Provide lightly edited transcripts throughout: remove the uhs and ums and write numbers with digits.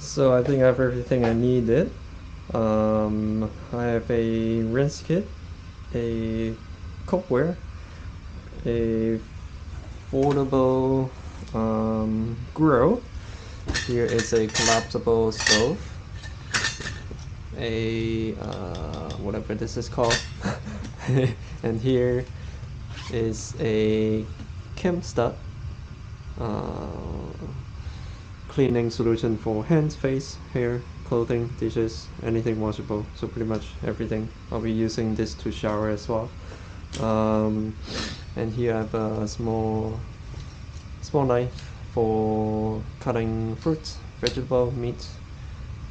So I think I have everything I needed. I have a rinse kit, a cookware, a foldable grill. Here is a collapsible stove, a whatever this is called, and here is a Kimsta cleaning solution for hands, face, hair, clothing, dishes, anything washable. So pretty much everything. I'll be using this to shower as well. And here I have a small knife for cutting fruits, vegetable, meat,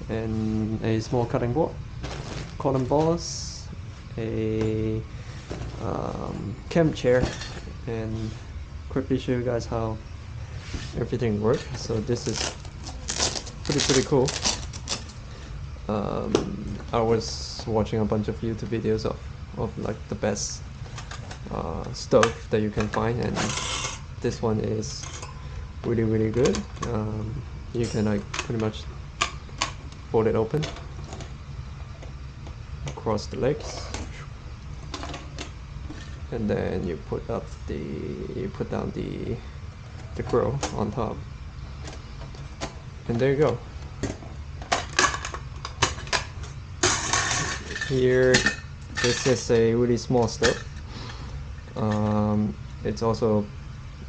and a small cutting board, cotton balls, a camp chair, and quickly show you guys how everything works. So this is pretty cool. I was watching a bunch of YouTube videos of like the best stove that you can find, and this one is really good. You can like pretty much fold it open, across the legs, and then you put down the grill on top, and there you go. Here, this is a really small stove. It's also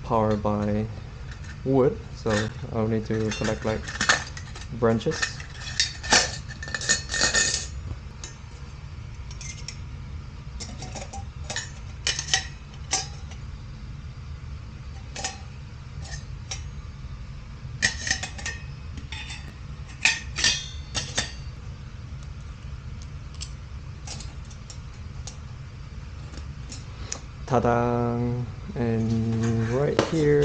powered by wood, so I'll need to collect like branches. Ta-da! And right here,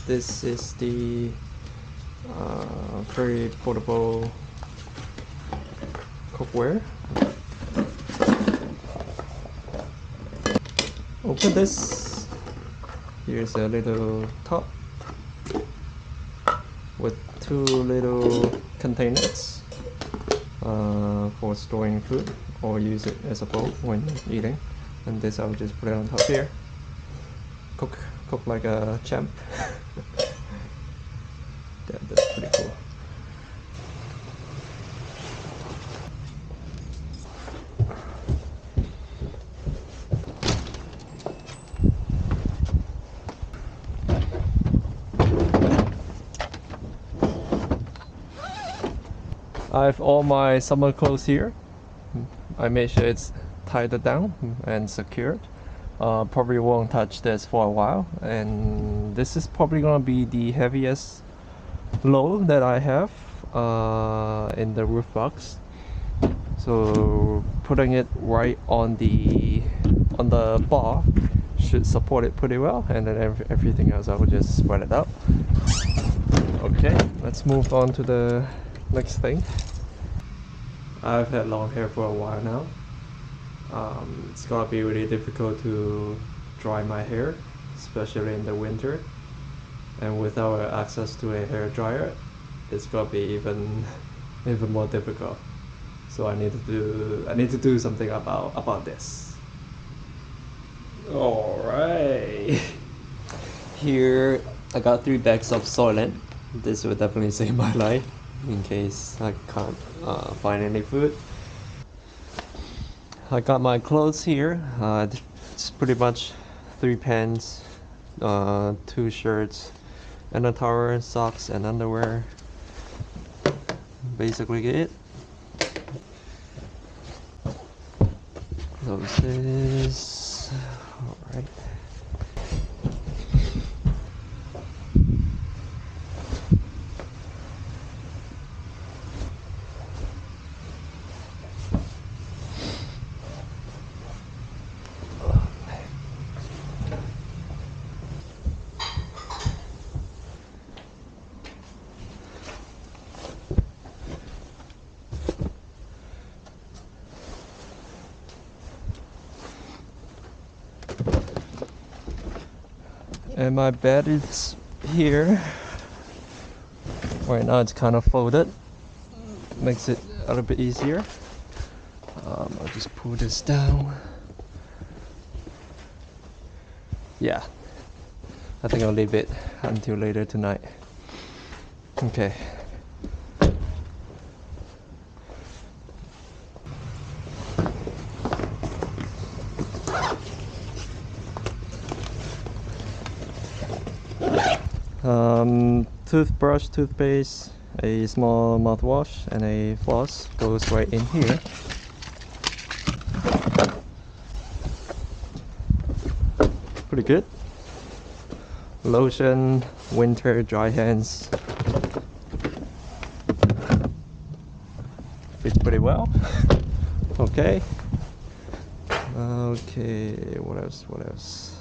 this is the very portable cookware. Open this. Here's a little top with two little containers for storing food, or use it as a bowl when eating. And this I'll just put it on top here. Cook like a champ. That's pretty cool. I have all my summer clothes here. I made sure it's tied down and secured. Probably won't touch this for a while, and this is probably gonna be the heaviest load that I have in the roof box. So putting it right on the bar should support it pretty well, and then everything else I will just spread it out. Okay, let's move on to the next thing. I've had long hair for a while now. It's gonna be really difficult to dry my hair, especially in the winter. And without access to a hair dryer, it's gonna be even more difficult. So I need to do something about this. All right. Here I got 3 bags of Soylent. This will definitely save my life in case I can't find any food. I got my clothes here. It's pretty much 3 pants, 2 shirts, and a towel, socks, and underwear. Basically it. Close this. All right. And my bed is here. Right now it's kind of folded. makes it a little bit easier. I'll just pull this down. Yeah, I think I'll leave it until later tonight. Okay. Toothbrush, toothpaste, a small mouthwash, and a floss goes right in here. Pretty good. Lotion, winter dry hands. Fits pretty well. Okay. Okay, what else? What else?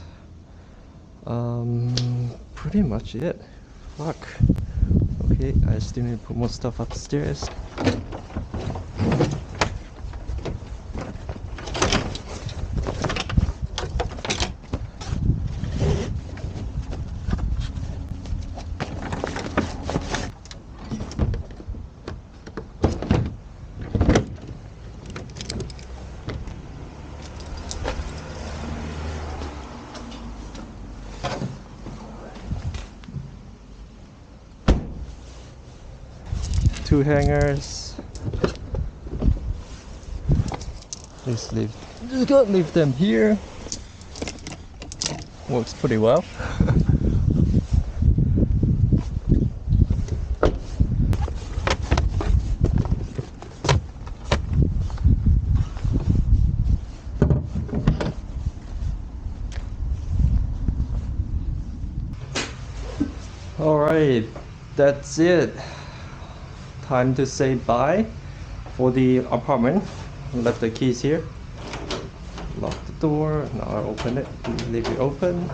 Pretty much it. Fuck. Okay, I still need to put more stuff upstairs. Two hangers. Just gotta leave them here. Works pretty well. Alright, that's it. Time to say bye for the apartment. Left the keys here. Lock the door. Now I open it. Leave it open.